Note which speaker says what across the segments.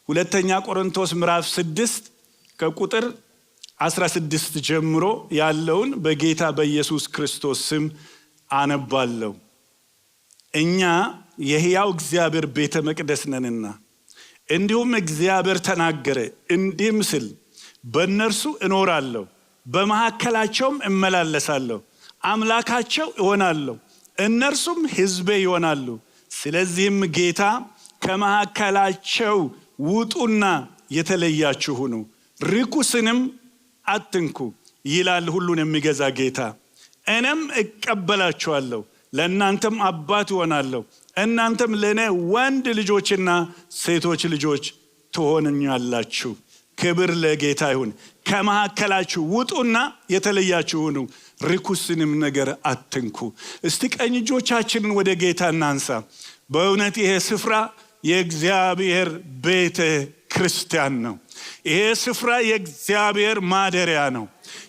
Speaker 1: ሁለተኛ ቆሮንቶስ ምዕራፍ 6 ከቁጥር 16 ጀምሮ ያለውን በጌታ በኢየሱስ ክርስቶስ ስም አነባለሁ። እኛ የሕያው እግዚአብሔር ቤተ መቅደስ ነንና እንዲሁም እግዚአብሔር ተናገረ እንዲህም ሲል በእነርሱ እኖራለሁ፣ በመካከላቸውም እመላለሳለሁ፣ አምላካቸው እሆናለሁ፣ እነርሱም ሕዝቤ ይሆናሉ። ስለዚህም ጌታ ከመካከላቸው ውጡና የተለያችሁ ሁኑ፣ ርኩስንም አትንኩ ይላል ሁሉን የሚገዛ ጌታ። እኔም እቀበላችኋለሁ፣ ለእናንተም አባት እሆናለሁ፣ እናንተም ለእኔ ወንድ ልጆችና ሴቶች ልጆች ትሆኑኛላችሁ። ክብር ለጌታ ይሁን። ከመካከላችሁ ውጡና የተለያችሁ ሁኑ፣ ርኩስንም ነገር አትንኩ። እስቲ ቀኝ እጆቻችንን ወደ ጌታ እናንሳ። በእውነት ይሄ ስፍራ የእግዚአብሔር ቤተ ክርስቲያን ነው። ይሄ ስፍራ የእግዚአብሔር ማደሪያ ነው።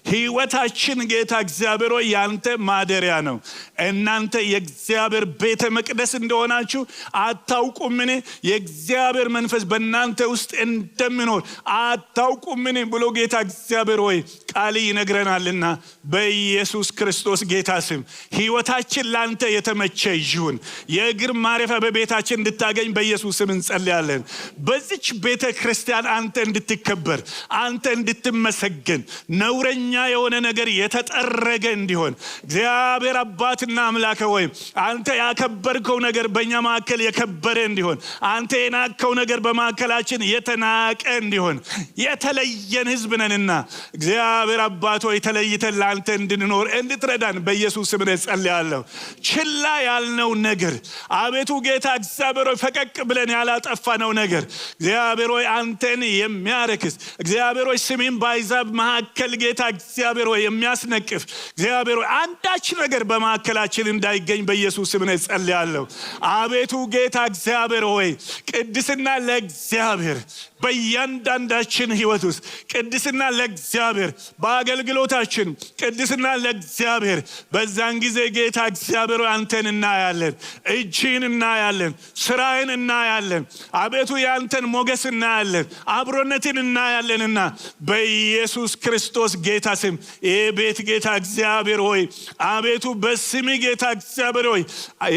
Speaker 1: ሕይወታችን ጌታ እግዚአብሔር ሆይ ያንተ ማደሪያ ነው። እናንተ የእግዚአብሔር ቤተ መቅደስ እንደሆናችሁ አታውቁምን? የእግዚአብሔር መንፈስ በእናንተ ውስጥ እንደሚኖር አታውቁምን ብሎ ጌታ እግዚአብሔር ሆይ ቃል ይነግረናልና በኢየሱስ ክርስቶስ ጌታ ስም ሕይወታችን ላንተ የተመቸ ይሁን። የእግር ማረፊያ በቤታችን እንድታገኝ በኢየሱስ ስም እንጸልያለን። በዚች ቤተ ክርስቲያን አንተ እንድትከበር፣ አንተ እንድትመሰገን፣ ነውረኛ የሆነ ነገር የተጠረገ እንዲሆን እግዚአብሔር አባትና አምላክ ሆይ አንተ ያከበርከው ነገር በእኛ መካከል የከበረ እንዲሆን፣ አንተ የናቅከው ነገር በመካከላችን የተናቀ እንዲሆን፣ የተለየን ሕዝብ ነንና እግዚአብሔር አባት ሆይ ተለይተን ለአንተ እንድንኖር እንድትረዳን በኢየሱስ ስም ጸልያለሁ። ችላ ያልነው ነገር አቤቱ ጌታ እግዚአብሔር ሆይ ፈቀቅ ብለን ያላጠፋነው ነገር እግዚአብሔር ሆይ አንተን የሚያረክስ እግዚአብሔር ሆይ ስሜን በአሕዛብ መካከል ጌታ እግዚአብሔር ሆይ የሚያስነቅፍ እግዚአብሔር ሆይ አንዳች ነገር በመካከላችን እንዳይገኝ በኢየሱስ ስም ጸልያለሁ። አቤቱ ጌታ እግዚአብሔር ሆይ ቅድስና ለእግዚአብሔር በእያንዳንዳችን ሕይወት ውስጥ ቅድስና ለእግዚአብሔር፣ በአገልግሎታችን ቅድስና ለእግዚአብሔር። በዛን ጊዜ ጌታ እግዚአብሔር አንተን እናያለን፣ እጅህን እናያለን፣ ስራህን እናያለን። አቤቱ ያንተን ሞገስ እናያለን፣ አብሮነትን እናያለንና በኢየሱስ ክርስቶስ ጌታ ስም ይህ ቤት ጌታ እግዚአብሔር ሆይ አቤቱ በስም ጌታ እግዚአብሔር ሆይ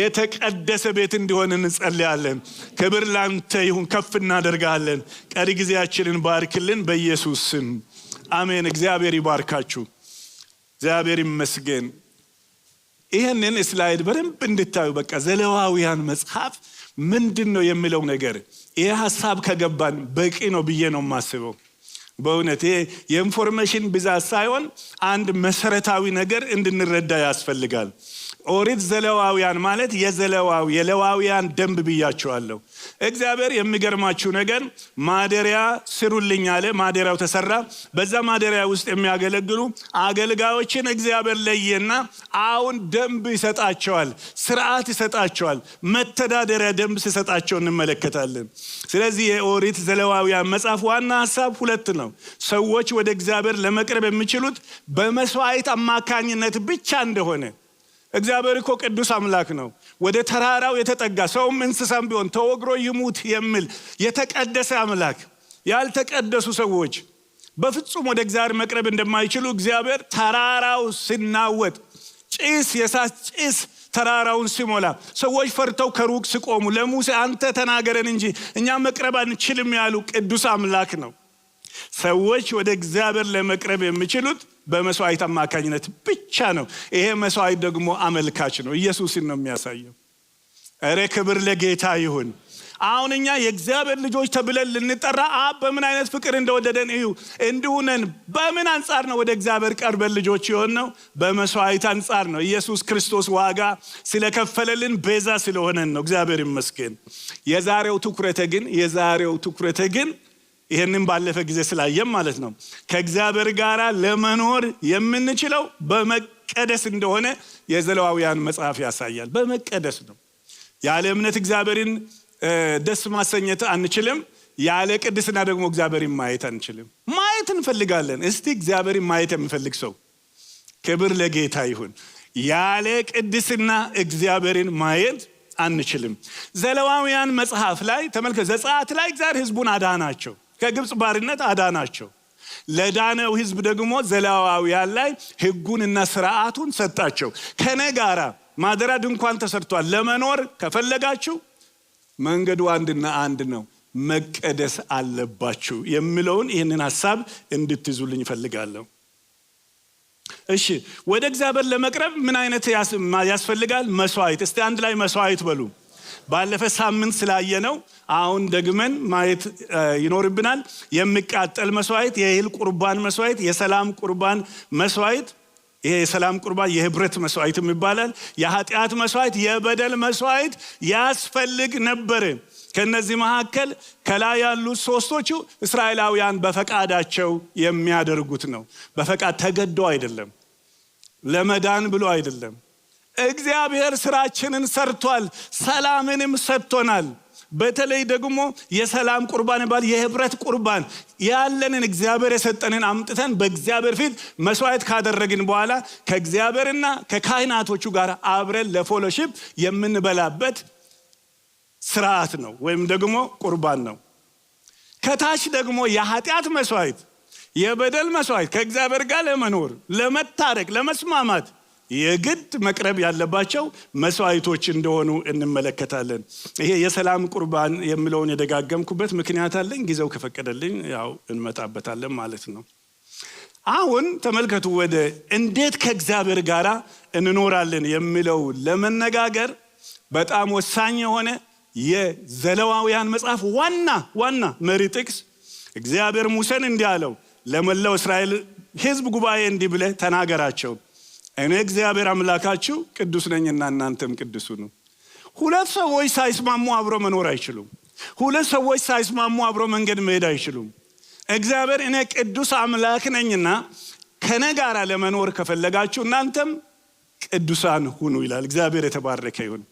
Speaker 1: የተቀደሰ ቤት እንዲሆን እንጸልያለን። ክብር ላንተ ይሁን፣ ከፍ እናደርጋለን። ቀሪ ጊዜያችንን ባርክልን በኢየሱስ ስም አሜን። እግዚአብሔር ይባርካችሁ። እግዚአብሔር ይመስገን። ይሄንን ስላይድ በደንብ እንድታዩ በቃ ዘሌዋውያን መጽሐፍ ምንድነው የሚለው ነገር ይሄ ሐሳብ ከገባን በቂ ነው ብዬ ነው የማስበው። በእውነት የኢንፎርሜሽን ብዛት ሳይሆን አንድ መሰረታዊ ነገር እንድንረዳ ያስፈልጋል። ኦሪት ዘሌዋውያን ማለት የሌዋውያን ደንብ ብያቸዋለሁ። እግዚአብሔር የሚገርማችሁ ነገር ማደሪያ ስሩልኝ አለ። ማደሪያው ተሰራ። በዛ ማደሪያ ውስጥ የሚያገለግሉ አገልጋዮችን እግዚአብሔር ለየና አሁን ደንብ ይሰጣቸዋል፣ ስርዓት ይሰጣቸዋል፣ መተዳደሪያ ደንብ ሲሰጣቸው እንመለከታለን። ስለዚህ የኦሪት ዘሌዋውያን መጽሐፍ ዋና ሐሳብ ሁለት ነው። ሰዎች ወደ እግዚአብሔር ለመቅረብ የሚችሉት በመስዋዕት አማካኝነት ብቻ እንደሆነ፣ እግዚአብሔር እኮ ቅዱስ አምላክ ነው። ወደ ተራራው የተጠጋ ሰውም እንስሳም ቢሆን ተወግሮ ይሙት የሚል የተቀደሰ አምላክ፣ ያልተቀደሱ ሰዎች በፍጹም ወደ እግዚአብሔር መቅረብ እንደማይችሉ እግዚአብሔር ተራራው ሲናወጥ የእሳት ጭስ ተራራውን ሲሞላ ሰዎች ፈርተው ከሩቅ ሲቆሙ ለሙሴ አንተ ተናገረን እንጂ እኛ መቅረብ አንችልም ያሉ ቅዱስ አምላክ ነው። ሰዎች ወደ እግዚአብሔር ለመቅረብ የሚችሉት በመስዋዕት አማካኝነት ብቻ ነው። ይሄ መስዋዕት ደግሞ አመልካች ነው፣ ኢየሱስን ነው የሚያሳየው። እረ ክብር ለጌታ ይሁን። አሁን እኛ የእግዚአብሔር ልጆች ተብለን ልንጠራ አብ በምን አይነት ፍቅር እንደወደደን እዩ። እንዲሁነን በምን አንጻር ነው ወደ እግዚአብሔር ቀርበን ልጆች የሆነው? በመስዋዕት አንጻር ነው። ኢየሱስ ክርስቶስ ዋጋ ስለከፈለልን ቤዛ ስለሆነን ነው። እግዚአብሔር ይመስገን። የዛሬው ትኩረቴ ግን ይሄንን ባለፈ ጊዜ ስላየም ማለት ነው ከእግዚአብሔር ጋር ለመኖር የምንችለው በመቀደስ እንደሆነ የዘሌዋውያን መጽሐፍ ያሳያል። በመቀደስ ነው። ያለ እምነት እግዚአብሔርን ደስ ማሰኘት አንችልም። ያለ ቅድስና ደግሞ እግዚአብሔርን ማየት አንችልም። ማየት እንፈልጋለን። እስቲ እግዚአብሔርን ማየት የሚፈልግ ሰው ክብር ለጌታ ይሁን። ያለ ቅድስና እግዚአብሔርን ማየት አንችልም። ዘሌዋውያን መጽሐፍ ላይ ተመልከቱ። ዘጸአት ላይ እግዚአብሔር ሕዝቡን አዳናቸው፣ ከግብጽ ባርነት አዳናቸው። ለዳነው ሕዝብ ደግሞ ዘሌዋውያን ላይ ሕጉንና ሥርዓቱን ሰጣቸው። ከኔ ጋራ ማደሪያ ድንኳን ተሰርቷል። ለመኖር ከፈለጋችሁ መንገዱ አንድና አንድ ነው፣ መቀደስ አለባችሁ የሚለውን ይህንን ሐሳብ እንድትይዙልኝ እፈልጋለሁ። እሺ፣ ወደ እግዚአብሔር ለመቅረብ ምን አይነት ያስፈልጋል? መስዋዕት። እስቲ አንድ ላይ መስዋዕት በሉ። ባለፈ ሳምንት ስላየነው አሁን ደግመን ማየት ይኖርብናል። የሚቃጠል መስዋዕት፣ የእህል ቁርባን መስዋዕት፣ የሰላም ቁርባን መስዋዕት። ይሄ የሰላም ቁርባን የህብረት መስዋዕት ይባላል። የኃጢአት መስዋዕት፣ የበደል መስዋዕት ያስፈልግ ነበር። ከነዚህ መካከል ከላይ ያሉት ሶስቶቹ እስራኤላውያን በፈቃዳቸው የሚያደርጉት ነው። በፈቃድ ተገደው አይደለም፣ ለመዳን ብሎ አይደለም። እግዚአብሔር ስራችንን ሰርቷል፣ ሰላምንም ሰጥቶናል። በተለይ ደግሞ የሰላም ቁርባን ባል የህብረት ቁርባን ያለንን እግዚአብሔር የሰጠንን አምጥተን በእግዚአብሔር ፊት መስዋዕት ካደረግን በኋላ ከእግዚአብሔርና ከካህናቶቹ ጋር አብረን ለፌሎሺፕ የምንበላበት ስርዓት ነው፣ ወይም ደግሞ ቁርባን ነው። ከታች ደግሞ የኃጢአት መስዋዕት፣ የበደል መስዋዕት ከእግዚአብሔር ጋር ለመኖር ለመታረቅ፣ ለመስማማት የግድ መቅረብ ያለባቸው መስዋዕቶች እንደሆኑ እንመለከታለን። ይሄ የሰላም ቁርባን የሚለውን የደጋገምኩበት ምክንያት አለኝ። ጊዜው ከፈቀደልኝ ያው እንመጣበታለን ማለት ነው። አሁን ተመልከቱ፣ ወደ እንዴት ከእግዚአብሔር ጋር እንኖራለን የሚለው ለመነጋገር በጣም ወሳኝ የሆነ የዘሌዋውያን መጽሐፍ ዋና መሪ ጥቅስ እግዚአብሔር ሙሴን እንዲህ አለው፣ ለመላው እስራኤል ሕዝብ ጉባኤ እንዲህ ብለህ ተናገራቸው፣ እኔ እግዚአብሔር አምላካችሁ ቅዱስ ነኝና እናንተም ቅዱስ ሁኑ። ሁለት ሰዎች ሳይስማሙ አብሮ መኖር አይችሉም። ሁለት ሰዎች ሳይስማሙ አብሮ መንገድ መሄድ አይችሉም። እግዚአብሔር እኔ ቅዱስ አምላክ ነኝና ከኔ ጋር ለመኖር ከፈለጋችሁ እናንተም ቅዱሳን ሁኑ ይላል። እግዚአብሔር የተባረከ ይሁን።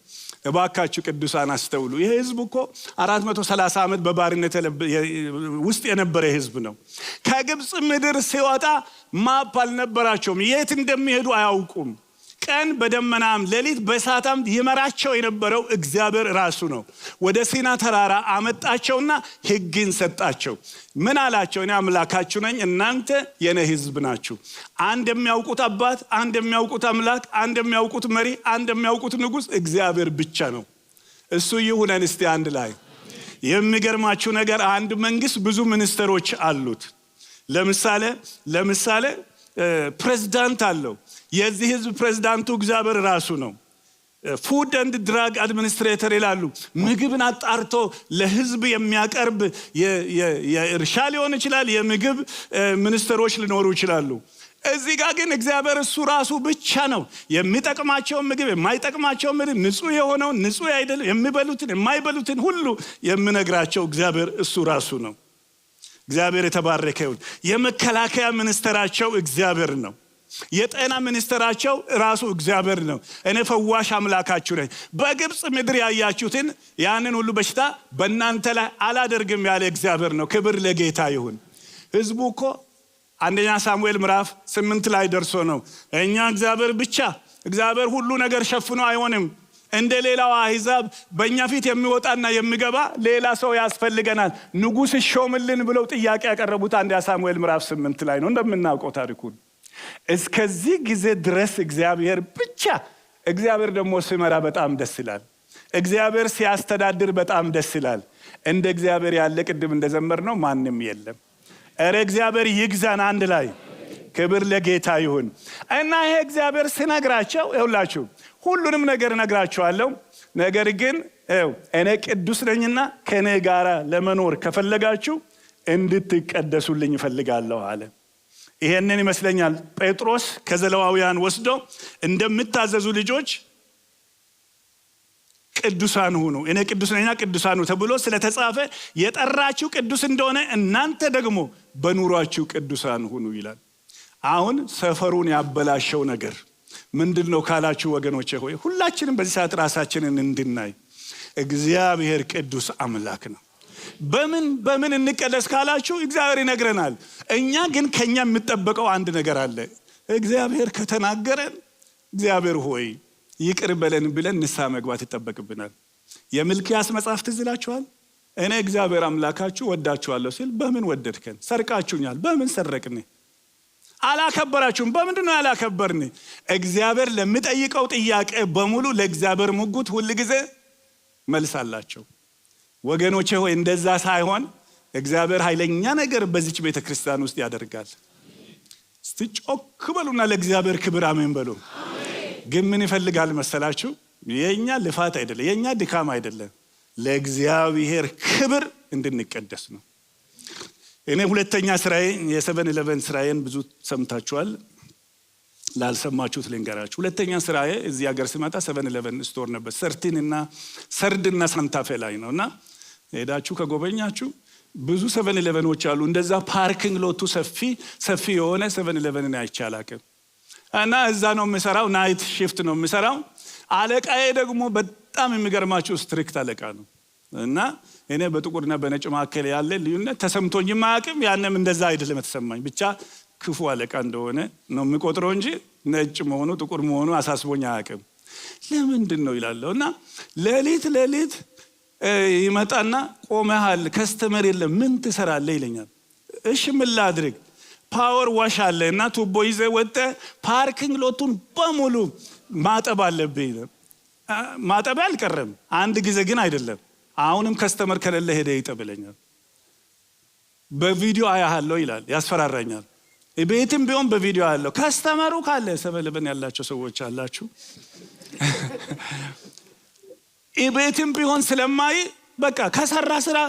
Speaker 1: እባካችሁ ቅዱሳን አስተውሉ። ይሄ ህዝብ እኮ 430 ዓመት በባርነት ውስጥ የነበረ ህዝብ ነው። ከግብጽ ምድር ሲወጣ ማፕ አልነበራቸውም። የት እንደሚሄዱ አያውቁም። ቀን በደመናም ሌሊት በእሳትም ይመራቸው የነበረው እግዚአብሔር ራሱ ነው። ወደ ሲና ተራራ አመጣቸውና ሕግን ሰጣቸው። ምን አላቸው? እኔ አምላካችሁ ነኝ፣ እናንተ የኔ ህዝብ ናችሁ። አንድ የሚያውቁት አባት፣ አንድ የሚያውቁት አምላክ፣ አንድ የሚያውቁት መሪ፣ አንድ የሚያውቁት ንጉስ እግዚአብሔር ብቻ ነው። እሱ ይሁነን እስቲ አንድ ላይ። የሚገርማችሁ ነገር አንድ መንግስት ብዙ ሚኒስትሮች አሉት። ለምሳሌ ፕሬዝዳንት አለው። የዚህ ህዝብ ፕሬዝዳንቱ እግዚአብሔር ራሱ ነው። ፉድ ኤንድ ድራግ አድሚኒስትሬተር ይላሉ። ምግብን አጣርቶ ለህዝብ የሚያቀርብ የእርሻ ሊሆን ይችላል፣ የምግብ ሚኒስትሮች ሊኖሩ ይችላሉ። እዚህ ጋር ግን እግዚአብሔር እሱ ራሱ ብቻ ነው። የሚጠቅማቸው ምግብ፣ የማይጠቅማቸው ምግብ፣ ንጹህ የሆነው ንጹህ አይደለም፣ የሚበሉትን የማይበሉትን ሁሉ የሚነግራቸው እግዚአብሔር እሱ ራሱ ነው። እግዚአብሔር የተባረከ ይሁን። የመከላከያ ሚኒስትራቸው እግዚአብሔር ነው። የጤና ሚኒስትራቸው ራሱ እግዚአብሔር ነው። እኔ ፈዋሽ አምላካችሁ ነኝ። በግብጽ ምድር ያያችሁትን ያንን ሁሉ በሽታ በእናንተ ላይ አላደርግም ያለ እግዚአብሔር ነው። ክብር ለጌታ ይሁን። ህዝቡ እኮ አንደኛ ሳሙኤል ምዕራፍ 8 ላይ ደርሶ ነው እኛ እግዚአብሔር ሁሉ ነገር ሸፍኖ አይሆንም፣ እንደ ሌላው አሕዛብ በእኛ ፊት የሚወጣና የሚገባ ሌላ ሰው ያስፈልገናል፣ ንጉሥ ሾምልን ብለው ጥያቄ ያቀረቡት አንደኛ ሳሙኤል ምዕራፍ 8 ላይ ነው። እንደምናውቀው ታሪኩን እስከዚህ ጊዜ ድረስ እግዚአብሔር ብቻ። እግዚአብሔር ደግሞ ሲመራ በጣም ደስ ይላል። እግዚአብሔር ሲያስተዳድር በጣም ደስ ይላል። እንደ እግዚአብሔር ያለ ቅድም እንደዘመር ነው ማንም የለም። እረ እግዚአብሔር ይግዛን አንድ ላይ። ክብር ለጌታ ይሁን። እና ይሄ እግዚአብሔር ሲነግራቸው ይሁላችሁ ሁሉንም ነገር ነግራቸዋለሁ፣ ነገር ግን እኔ ቅዱስ ነኝና ከኔ ጋራ ለመኖር ከፈለጋችሁ እንድትቀደሱልኝ እፈልጋለሁ አለ። ይሄንን ይመስለኛል ጴጥሮስ ከዘሌዋውያን ወስዶ እንደምታዘዙ ልጆች ቅዱሳን ሁኑ፣ እኔ ቅዱስ ነኝና ቅዱሳን ሁኑ ተብሎ ስለተጻፈ የጠራችሁ ቅዱስ እንደሆነ እናንተ ደግሞ በኑሯችሁ ቅዱሳን ሁኑ ይላል። አሁን ሰፈሩን ያበላሸው ነገር ምንድነው ካላችሁ ወገኖቼ ሆይ ሁላችንም በዚህ ሰዓት ራሳችንን እንድናይ እግዚአብሔር ቅዱስ አምላክ ነው። በምን እንቀደስ ካላችሁ እግዚአብሔር ይነግረናል። እኛ ግን ከኛ የሚጠበቀው አንድ ነገር አለ። እግዚአብሔር ከተናገረን እግዚአብሔር ሆይ ይቅር በለን ብለን ንስሐ መግባት ይጠበቅብናል። የሚልክያስ መጽሐፍ ትዝ ይላችኋል። እኔ እግዚአብሔር አምላካችሁ ወዳችኋለሁ ሲል በምን ወደድከን? ሰርቃችሁኛል። በምን ሰረቅን? አላከበራችሁም። በምንድን ነው ያላከበርን? እግዚአብሔር ለሚጠይቀው ጥያቄ በሙሉ ለእግዚአብሔር ሙጉት ሁል ጊዜ መልስ አላቸው። ወገኖቼ ሆይ እንደዛ ሳይሆን እግዚአብሔር ኃይለኛ ነገር በዚች ቤተክርስቲያን ውስጥ ያደርጋል። እስቲ ጮክ በሉና ለእግዚአብሔር ክብር አሜን በሉ። ግን ምን ይፈልጋል መሰላችሁ? የኛ ልፋት አይደለም፣ የኛ ድካም አይደለም፣ ለእግዚአብሔር ክብር እንድንቀደስ ነው። እኔ ሁለተኛ ስራዬ የ7-11 ስራዬን ብዙ ሰምታችኋል። ላልሰማችሁት ልንገራችሁ። ሁለተኛ ስራዬ እዚህ ሀገር ስመጣ 7-11 ስቶር ነበር። ሰርድና ሳንታፌ ላይ ነውና ሄዳችሁ ከጎበኛችሁ ብዙ 7-11ዎች አሉ። እንደዛ ፓርኪንግ ሎቱ ሰፊ የሆነ 7-11 አይቻላልም። እና እዛ ነው የምሰራው፣ ናይት ሺፍት ነው የምሰራው። አለቃዬ ደግሞ በጣም የሚገርማችሁ ስትሪክት አለቃ ነው። እና እኔ በጥቁርና በነጭ መካከል ያለ ልዩነት ተሰምቶኝም አያውቅም። ያንም እንደዛ አይደለም የተሰማኝ። ብቻ ክፉ አለቃ እንደሆነ ነው የሚቆጥረው እንጂ ነጭ መሆኑ ጥቁር መሆኑ አሳስቦኝ አያውቅም። ለምንድን ነው ይላለሁ። እና ሌሊት ይመጣና ቆመሃል፣ ከስተመር የለም፣ ምን ትሰራለህ ይለኛል። እሺ ምን ላድርግ? ፓወር ዋሽ አለ እና ቱቦ ይዘህ ወጥተህ ፓርኪንግ ሎቱን በሙሉ ማጠብ አለብኝ። ማጠብ አልቀረም፣ አንድ ጊዜ ግን አይደለም። አሁንም ከስተመር ከሌለ ሄደ ይጠብለኛል። በቪዲዮ አያሃለሁ ይላል፣ ያስፈራራኛል። ቤትም ቢሆን በቪዲዮ አያለሁ። ከስተመሩ ካለ 7-11 ያላቸው ሰዎች አላችሁ። ቤትም ቢሆን ስለማይ በቃ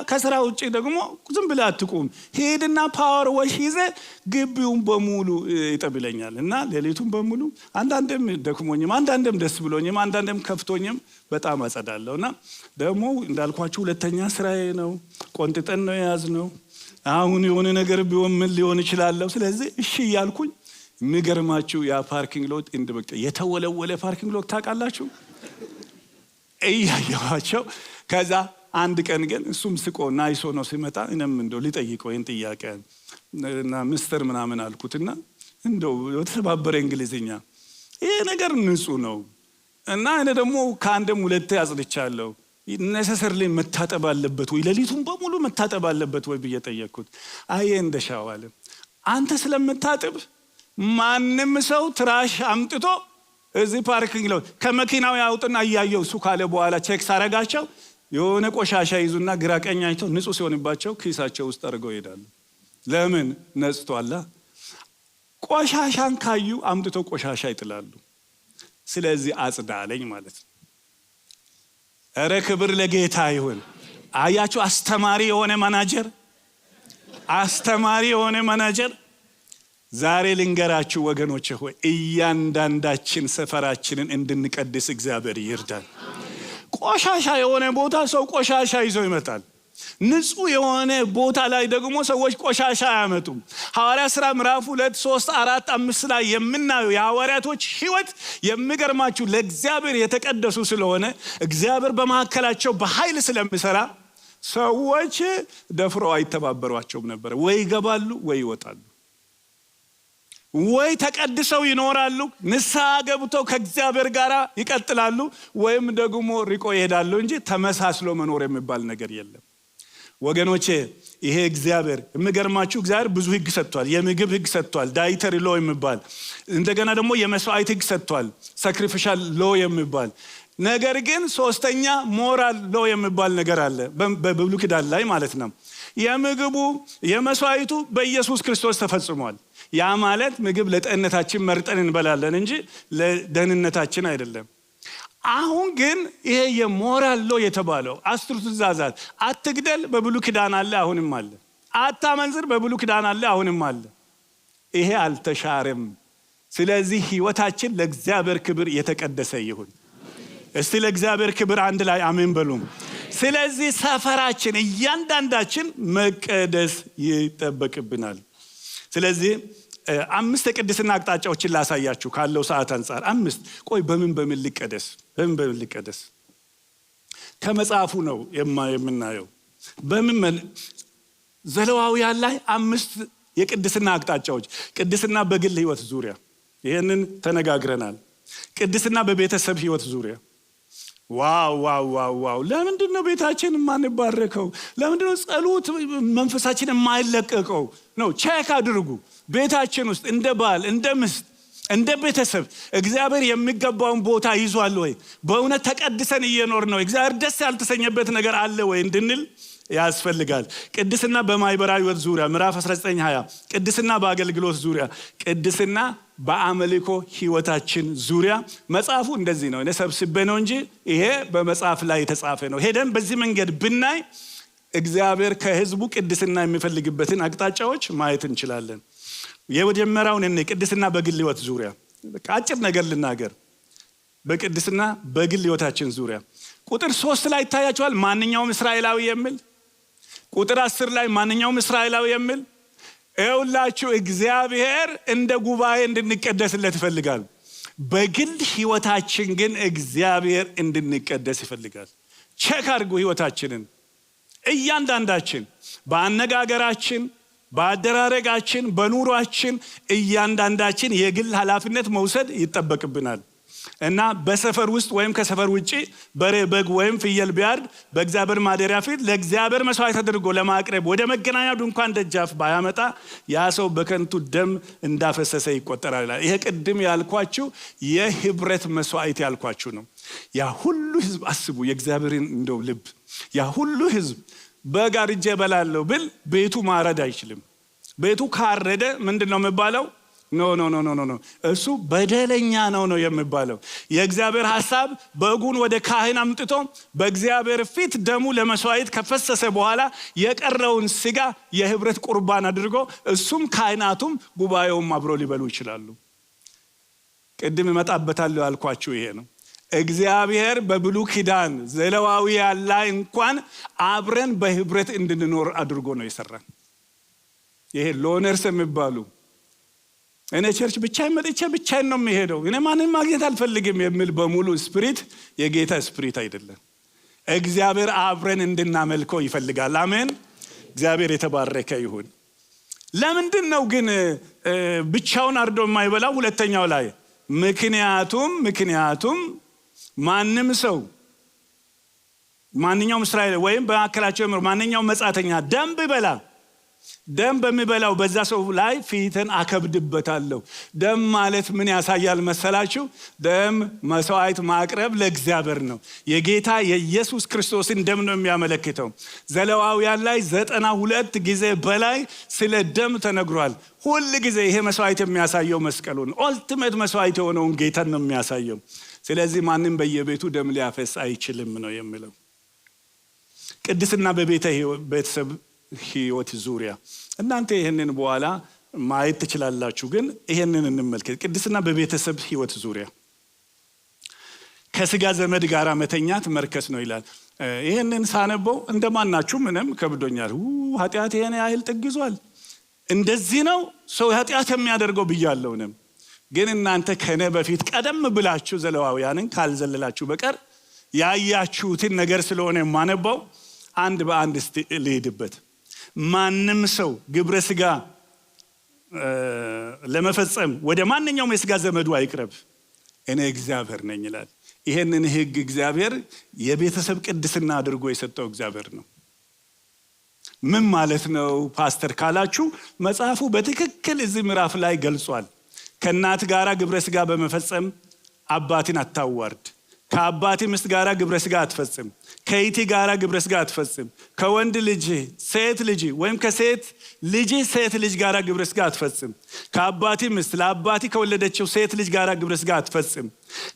Speaker 1: ከስራ ውጪ ደግሞ ዝም ብለህ አትቁም፣ ሄድና ፓወር ወሽ ይዘህ ግቢውን በሙሉ ይጠብለኛል። እና ሌሊቱን በሙሉ አንዳንዴም ደክሞኝም አንዳንዴም ደስ ብሎኝም አንዳንዴም ከፍቶኝም በጣም አጸዳለሁ። እና ደግሞ እንዳልኳችሁ ሁለተኛ ስራዬ ነው። ቆንጥጠን ነው የያዝነው። አሁን የሆነ ነገር ቢሆን ምን ሊሆን ይችላለሁ። ስለዚህ እሺ እያልኩኝ የሚገርማችሁ ያ ፓርኪንግ ሎት በቃ የተወለወለ ፓርኪንግ ሎት ታውቃላችሁ እያየኋቸው። ከዛ አንድ ቀን ግን እሱም ስቆ ናይሶ ነው ሲመጣ እኔም እንደው ሊጠይቀው ይህን ጥያቄ እና ሚስተር ምናምን አልኩትና እንደው የተባበረ እንግሊዝኛ ይሄ ነገር ንጹህ ነው እና እኔ ደግሞ ከአንድም ሁለቴ አጽድቻለሁ፣ ነሰሰርሊ መታጠብ አለበት ወይ ሌሊቱን በሙሉ መታጠብ አለበት ወይ ብዬ ጠየቅኩት። አይ እንደሻዋለ አንተ ስለምታጥብ ማንም ሰው ትራሽ አምጥቶ እዚህ ፓርኪንግ ሎት ከመኪናው ያውጥና እያየው እሱ ካለ በኋላ ቼክ ሳረጋቸው የሆነ ቆሻሻ ይዙና ግራ ቀኝ አይተው ንጹህ ሲሆንባቸው ኪሳቸው ውስጥ አድርገው ይሄዳሉ። ለምን? ነጽቷላ። ቆሻሻን ካዩ አምጥተው ቆሻሻ ይጥላሉ። ስለዚህ አጽዳ አለኝ ማለት ነው። ኧረ ክብር ለጌታ ይሁን። አያችሁ አስተማሪ የሆነ ማናጀር ዛሬ ልንገራችሁ ወገኖቼ ሆይ እያንዳንዳችን ሰፈራችንን እንድንቀድስ እግዚአብሔር ይርዳል። ቆሻሻ የሆነ ቦታ ሰው ቆሻሻ ይዞ ይመጣል። ንጹህ የሆነ ቦታ ላይ ደግሞ ሰዎች ቆሻሻ አያመጡም። ሐዋርያ ሥራ ምዕራፍ 2 3 4 5 ላይ የምናየው የሐዋርያቶች ሕይወት የሚገርማችሁ ለእግዚአብሔር የተቀደሱ ስለሆነ እግዚአብሔር በመካከላቸው በኃይል ስለሚሰራ ሰዎች ደፍረው አይተባበሯቸውም ነበር። ወይ ይገባሉ ወይ ይወጣሉ፣ ወይ ተቀድሰው ይኖራሉ ንስሐ ገብተው ከእግዚአብሔር ጋር ይቀጥላሉ፣ ወይም ደግሞ ሪቆ ይሄዳሉ እንጂ ተመሳስሎ መኖር የሚባል ነገር የለም። ወገኖቼ ይሄ እግዚአብሔር የሚገርማችሁ እግዚአብሔር ብዙ ሕግ ሰጥቷል። የምግብ ሕግ ሰጥቷል፣ ዳይተሪ ሎ የሚባል እንደገና ደግሞ የመስዋዕት ሕግ ሰጥቷል፣ ሳክሪፊሻል ሎ የሚባል ነገር። ግን ሶስተኛ ሞራል ሎ የሚባል ነገር አለ በብሉይ ኪዳን ላይ ማለት ነው። የምግቡ የመስዋዕቱ በኢየሱስ ክርስቶስ ተፈጽሟል። ያ ማለት ምግብ ለጤንነታችን መርጠን እንበላለን እንጂ ለደህንነታችን አይደለም። አሁን ግን ይሄ የሞራል ሎ የተባለው 10 ትእዛዛት፣ አትግደል በብሉይ ኪዳን አለ አሁንም አለ፣ አታመንዝር በብሉይ ኪዳን አለ አሁንም አለ። ይሄ አልተሻረም። ስለዚህ ህይወታችን ለእግዚአብሔር ክብር የተቀደሰ ይሁን። እስቲ ለእግዚአብሔር ክብር አንድ ላይ አሜን በሉም። ስለዚህ ሰፈራችን እያንዳንዳችን መቀደስ ይጠበቅብናል። ስለዚህ 5 የቅድስና አቅጣጫዎችን ላሳያችሁ ካለው ሰዓት አንፃር 5። ቆይ በምን ሊቀደስ ከመጽሐፉ ነው የምናየው። ዘሌዋውያን ላይ 5 የቅድስና አቅጣጫዎች፣ ቅድስና በግል ህይወት ዙሪያ ይሄንን ተነጋግረናል። ቅድስና በቤተሰብ ህይወት ዙሪያ ዋው ዋው ዋው ዋው! ለምንድነው ቤታችን የማንባረከው? ለምንድነው ጸሎት መንፈሳችን የማይለቀቀው? ነው ቼክ አድርጉ። ቤታችን ውስጥ እንደ ባል እንደ ሚስት እንደ ቤተሰብ እግዚአብሔር የሚገባውን ቦታ ይዟል ወይ? በእውነት ተቀድሰን እየኖር ነው? እግዚአብሔር ደስ ያልተሰኘበት ነገር አለ ወይ እንድንል ያስፈልጋል። ቅድስና በማህበራዊ ህይወት ዙሪያ ምዕራፍ 19:20 ቅድስና በአገልግሎት ዙሪያ፣ ቅድስና በአምልኮ ህይወታችን ዙሪያ መጽሐፉ እንደዚህ ነው። እኔ ሰብስቤ ነው እንጂ ይሄ በመጽሐፍ ላይ የተጻፈ ነው። ሄደን በዚህ መንገድ ብናይ እግዚአብሔር ከህዝቡ ቅድስና የሚፈልግበትን አቅጣጫዎች ማየት እንችላለን። የመጀመሪያውን እኔ ቅድስና በግል ህይወት ዙሪያ በቃ አጭር ነገር ልናገር። በቅድስና በግል ህይወታችን ዙሪያ ቁጥር 3 ላይ ይታያችኋል። ማንኛውም እስራኤላዊ የሚል ቁጥር 10 ላይ ማንኛውም እስራኤላዊ የሚል ይኸውላችሁ እግዚአብሔር እንደ ጉባኤ እንድንቀደስለት ይፈልጋል። በግል ህይወታችን ግን እግዚአብሔር እንድንቀደስ ይፈልጋል። ቼክ አድርጉ ህይወታችንን። እያንዳንዳችን በአነጋገራችን፣ በአደራረጋችን፣ በኑሯችን እያንዳንዳችን የግል ኃላፊነት መውሰድ ይጠበቅብናል። እና በሰፈር ውስጥ ወይም ከሰፈር ውጪ በሬ በግ ወይም ፍየል ቢያርድ በእግዚአብሔር ማደሪያ ፊት ለእግዚአብሔር መስዋዕት አድርጎ ለማቅረብ ወደ መገናኛ ድንኳን ደጃፍ ባያመጣ ያ ሰው በከንቱ ደም እንዳፈሰሰ ይቆጠራል። ይሄ ቅድም ያልኳችሁ የህብረት መስዋዕት ያልኳችሁ ነው። ያ ሁሉ ህዝብ አስቡ የእግዚአብሔርን እንደው ልብ። ያ ሁሉ ህዝብ በግ አርጄ እበላለሁ ብል ቤቱ ማረድ አይችልም። ቤቱ ካረደ ምንድነው የሚባለው? ኖ ኖ ኖ ኖ ኖ እሱ በደለኛ ነው የሚባለው። የእግዚአብሔር ሐሳብ በጉን ወደ ካህን አምጥቶ በእግዚአብሔር ፊት ደሙ ለመስዋዕት ከፈሰሰ በኋላ የቀረውን ስጋ የህብረት ቁርባን አድርጎ እሱም ካህናቱም ጉባኤውም አብሮ ሊበሉ ይችላሉ። ቅድም እመጣበታለሁ ያልኳችሁ ይሄ ነው። እግዚአብሔር በብሉይ ኪዳን ዘሌዋውያን ላይ እንኳን አብረን በህብረት እንድንኖር አድርጎ ነው የሰራን። ይሄ ሎነርስ የሚባሉ እኔ ቸርች ብቻዬን መጥቼ ብቻዬን ነው የሚሄደው እኔ ማንንም ማግኘት አልፈልግም የሚል በሙሉ ስፒሪት የጌታ ስፒሪት አይደለም። እግዚአብሔር አብረን እንድናመልከው ይፈልጋል። አሜን። እግዚአብሔር የተባረከ ይሁን። ለምንድን ነው ግን ብቻውን አርዶ የማይበላው? ሁለተኛው ላይ ምክንያቱም ማንም ሰው ማንኛውም እስራኤል ወይም በአካላቸው ማንኛውም መጻተኛ ደም ቢበላ ደም በሚበላው በዛ ሰው ላይ ፊትን አከብድበታለሁ። ደም ማለት ምን ያሳያል መሰላችሁ? ደም መስዋዕት ማቅረብ ለእግዚአብሔር ነው። የጌታ የኢየሱስ ክርስቶስን ደም ነው የሚያመለክተው። ዘሌዋውያን ላይ 92 ጊዜ በላይ ስለ ደም ተነግሯል። ሁሉ ጊዜ ይሄ መስዋዕት የሚያሳየው መስቀሉን ኦልቲሜት መስዋዕት የሆነውን ጌታን ነው የሚያሳየው። ስለዚህ ማንም በየቤቱ ደም ሊያፈስ አይችልም ነው የሚለው። ቅድስና በቤተሰብ ህይወት ዙሪያ እናንተ ይሄንን በኋላ ማየት ትችላላችሁ። ግን ይሄንን እንመልከት። ቅድስና በቤተሰብ ህይወት ዙሪያ ከስጋ ዘመድ ጋር መተኛት መርከስ ነው ይላል። ይሄንን ሳነበው እንደማናችሁ ምንም ከብዶኛል። ኃጢአት ይሄን ያህል ጥግዟል እንደዚህ ነው ሰው ኃጢአት የሚያደርገው ብያለሁንም። ግን እናንተ ከነ በፊት ቀደም ብላችሁ ዘሌዋውያንን ካልዘለላችሁ በቀር ያያችሁትን ነገር ስለሆነ የማነባው አንድ በአንድ ልሄድበት። ማንም ሰው ግብረ ስጋ ለመፈጸም ወደ ማንኛውም የስጋ ዘመዱ አይቅረብ እኔ እግዚአብሔር ነኝ ይላል። ይሄንን ህግ እግዚአብሔር የቤተሰብ ቅድስና አድርጎ የሰጠው እግዚአብሔር ነው። ምን ማለት ነው ፓስተር ካላችሁ መጽሐፉ በትክክል እዚህ ምዕራፍ ላይ ገልጿል። ከእናት ጋራ ግብረ ስጋ በመፈጸም አባትን አታዋርድ። ከአባቲ ምስት ጋራ ግብረ ስጋ አትፈጽም። ከእህት ጋራ ግብረ ስጋ አትፈጽም። ከወንድ ልጅ ሴት ልጅ ወይም ከሴት ልጅ ሴት ልጅ ጋራ ግብረ ስጋ አትፈጽም። ከአባቲ ምስት ለአባቲ ከወለደችው ሴት ልጅ ጋራ ግብረ ስጋ አትፈጽም።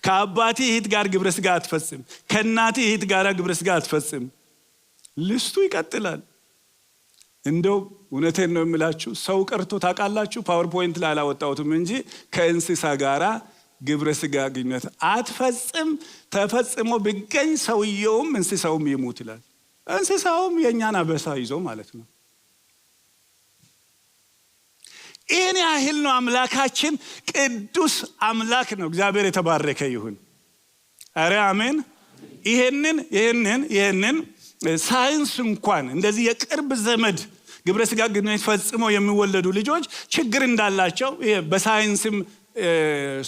Speaker 1: ከአባቲ እህት ጋር ግብረ ስጋ አትፈጽም። ከእናቲ እህት ጋራ ግብረ ስጋ አትፈጽም። ልስቱ ይቀጥላል። እንደው እውነቴን ነው የምላችሁ ሰው ቀርቶ ታውቃላችሁ? ፓወርፖይንት ላይ አላወጣሁትም እንጂ ከእንስሳ ጋራ ግብረ ስጋ ግንኙነት አትፈጽም። ተፈጽሞ ቢገኝ ሰውየውም እንስሳውም ይሞት ይላል። እንስሳውም የኛን አበሳ ይዞ ማለት ነው። ይህን ያህል ነው አምላካችን። ቅዱስ አምላክ ነው። እግዚአብሔር የተባረከ ይሁን። አረ አሜን። ይሄንን ሳይንስ እንኳን እንደዚህ የቅርብ ዘመድ ግብረ ስጋ ግንኙነት ፈጽመው የሚወለዱ ልጆች ችግር እንዳላቸው በሳይንስም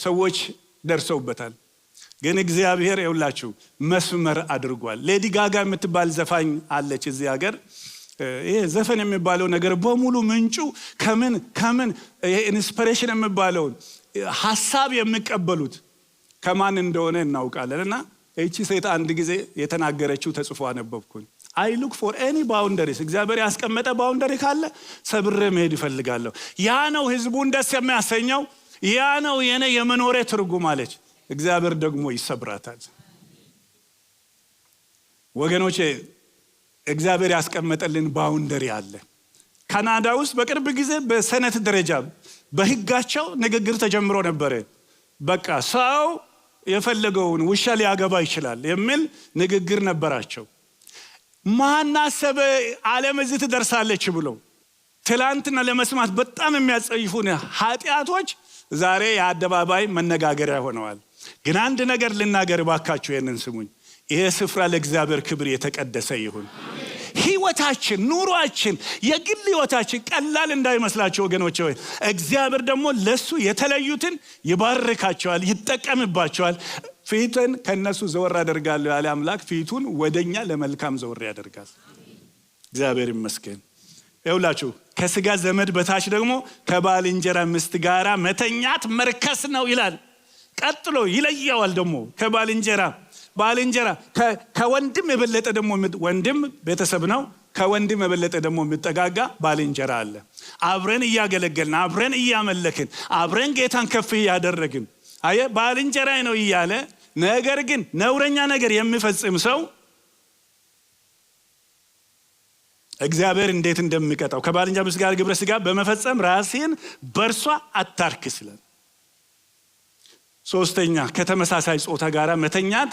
Speaker 1: ሰዎች ደርሰውበታል። ግን እግዚአብሔር ይውላችሁ መስመር አድርጓል። ሌዲ ጋጋ የምትባል ዘፋኝ አለች እዚህ ሀገር። ይሄ ዘፈን የሚባለው ነገር በሙሉ ምንጩ ከምን ኢንስፒሬሽን የሚባለውን ሐሳብ የሚቀበሉት ከማን እንደሆነ እናውቃለን። እና እቺ ሴት አንድ ጊዜ የተናገረችው ተጽፎ አነበብኩኝ። I look for any boundaries እግዚአብሔር ያስቀመጠ ባውንደሪ ካለ ሰብሬ መሄድ ይፈልጋለሁ። ያ ነው ህዝቡን ደስ የሚያሰኘው፣ ያ ነው የኔ የመኖሬ ትርጉም አለች። እግዚአብሔር ደግሞ ይሰብራታል። ወገኖቼ እግዚአብሔር ያስቀመጠልን ባውንደሪ አለ። ካናዳ ውስጥ በቅርብ ጊዜ በሰነት ደረጃ በህጋቸው ንግግር ተጀምሮ ነበር። በቃ ሰው የፈለገውን ውሻ ሊያገባ ይችላል የሚል ንግግር ነበራቸው። ማናሰበ ዓለም እዚህ ትደርሳለች ብሎ ትላንትና ለመስማት በጣም የሚያጸይፉን ኃጢአቶች ዛሬ የአደባባይ መነጋገሪያ ሆነዋል። ግን አንድ ነገር ልናገር ባካችሁ፣ ይሄንን ስሙኝ። ይሄ ስፍራ ለእግዚአብሔር ክብር የተቀደሰ ይሁን። ህይወታችን፣ ኑሯችን፣ የግል ህይወታችን ቀላል እንዳይመስላችሁ ወገኖቼ። እግዚአብሔር ደግሞ ለሱ የተለዩትን ይባርካቸዋል፣ ይጠቀምባቸዋል። ፊቱን ከነሱ ዘወር ያደርጋል ያለ አምላክ ፊቱን ወደኛ ለመልካም ዘወር ያደርጋል። እግዚአብሔር ይመስገን። ይውላችሁ ከስጋ ዘመድ በታች ደግሞ ከባልንጀራ ሚስት ጋራ መተኛት መርከስ ነው ይላል። ቀጥሎ ይለያዋል ደግሞ ከባልንጀራ ከወንድም የበለጠ ደግሞ ወንድም ቤተሰብ ነው። ከወንድም የበለጠ ደግሞ የሚጠጋጋ ባልንጀራ አለ። አብረን እያገለገልን፣ አብረን እያመለክን፣ አብረን ጌታን ከፍ እያደረግን አየ ባልንጀራ ነው እያለ ነገር ግን ነውረኛ ነገር የሚፈጽም ሰው እግዚአብሔር እንዴት እንደሚቀጣው ከባልንጀራ ሚስት ጋር ግብረ ሥጋ በመፈጸም ራስን በእርሷ አታርክስ ይላል። ሶስተኛ ከተመሳሳይ ጾታ ጋር መተኛት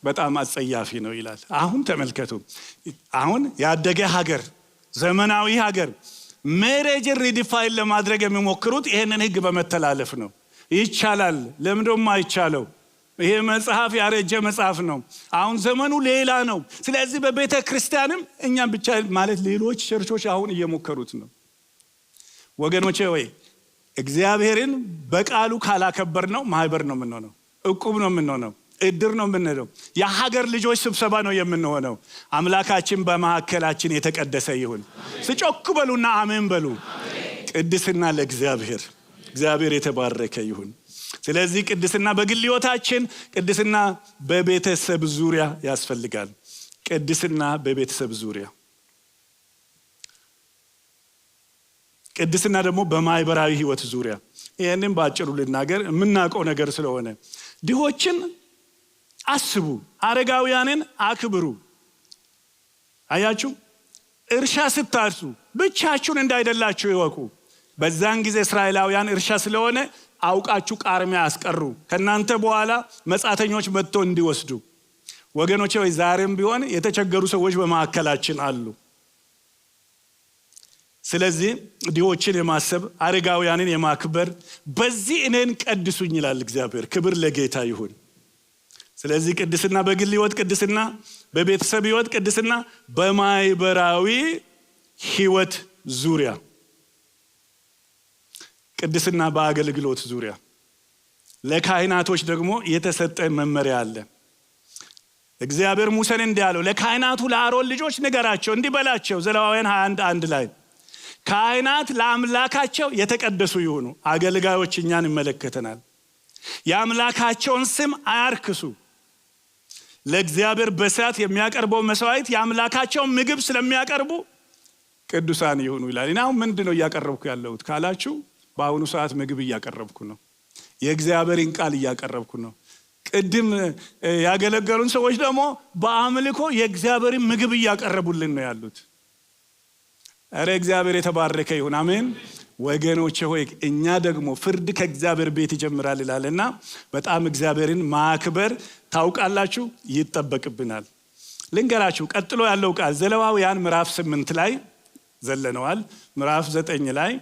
Speaker 1: በጣም አጸያፊ ነው ይላል። አሁን ተመልከቱ፣ አሁን ያደገ ሀገር፣ ዘመናዊ ሀገር ሜሬጅን ሪዲፋይን ለማድረግ የሚሞክሩት ይሄንን ህግ በመተላለፍ ነው። ይቻላል። ለምንድነው አይቻለው? ይሄ መጽሐፍ ያረጀ መጽሐፍ ነው። አሁን ዘመኑ ሌላ ነው። ስለዚህ በቤተ ክርስቲያንም እኛም ብቻ ማለት ሌሎች ቸርቾች አሁን እየሞከሩት ነው። ወገኖቼ ወይ እግዚአብሔርን በቃሉ ካላከበር ነው ማህበር ነው የምንሆነው፣ እቁብ ነው የምንሆነው፣ እድር ነው የምንለው፣ የሀገር ልጆች ስብሰባ ነው የምንሆነው። አምላካችን በመካከላችን የተቀደሰ ይሁን። ስጮክ በሉና አሜን በሉ። ቅድስና ለእግዚአብሔር፣ እግዚአብሔር የተባረከ ይሁን። ስለዚህ ቅድስና በግል ህይወታችን፣ ቅድስና በቤተሰብ ዙሪያ ያስፈልጋል። ቅድስና በቤተሰብ ዙሪያ፣ ቅድስና ደግሞ በማህበራዊ ህይወት ዙሪያ። ይሄንን ባጭሩ ልናገር የምናውቀው ነገር ስለሆነ ድሆችን አስቡ፣ አረጋውያንን አክብሩ። አያችሁ፣ እርሻ ስታርሱ ብቻችሁን እንዳይደላችሁ ይወቁ። በዛን ጊዜ እስራኤላውያን እርሻ ስለሆነ አውቃችሁ ቃርሚያ አስቀሩ፣ ከናንተ በኋላ መጻተኞች መጥተው እንዲወስዱ። ወገኖቼ ወይ ዛሬም ቢሆን የተቸገሩ ሰዎች በመካከላችን አሉ። ስለዚህ ድሆችን የማሰብ፣ አረጋውያንን የማክበር፣ በዚህ እኔን ቀድሱኝ ይላል እግዚአብሔር። ክብር ለጌታ ይሁን። ስለዚህ ቅድስና በግል ህይወት፣ ቅድስና በቤተሰብ ህይወት፣ ቅድስና በማህበራዊ ህይወት ዙሪያ፣ ቅድስና በአገልግሎት ዙሪያ። ለካህናቶች ደግሞ የተሰጠ መመሪያ አለ። እግዚአብሔር ሙሴን እንዲህ አለው፣ ለካህናቱ ለአሮን ልጆች ንገራቸው እንዲህ በላቸው፣ ዘሌዋውያን 21:1 ላይ ካህናት ለአምላካቸው የተቀደሱ ይሁኑ። አገልጋዮች እኛን ይመለከተናል። የአምላካቸውን ስም አያርክሱ። ለእግዚአብሔር በሰዓት የሚያቀርበው መስዋዕት የአምላካቸውን ምግብ ስለሚያቀርቡ ቅዱሳን ይሁኑ ይላል። እና አሁን ምንድነው እያቀረብኩ ያለሁት ካላችሁ፣ በአሁኑ ሰዓት ምግብ እያቀረብኩ ነው። የእግዚአብሔርን ቃል እያቀረብኩ ነው። ቅድም ያገለገሉን ሰዎች ደግሞ በአምልኮ የእግዚአብሔርን ምግብ እያቀረቡልን ነው ያሉት። አረ እግዚአብሔር የተባረከ ይሁን። አሜን። ወገኖቼ ሆይ እኛ ደግሞ ፍርድ ከእግዚአብሔር ቤት ይጀምራል ይላልና በጣም እግዚአብሔርን ማክበር ታውቃላችሁ ይጠበቅብናል። ልንገራችሁ ቀጥሎ ያለው ቃል ዘሌዋውያን ምዕራፍ 8 ላይ ዘለነዋል። ምዕራፍ 9 ላይ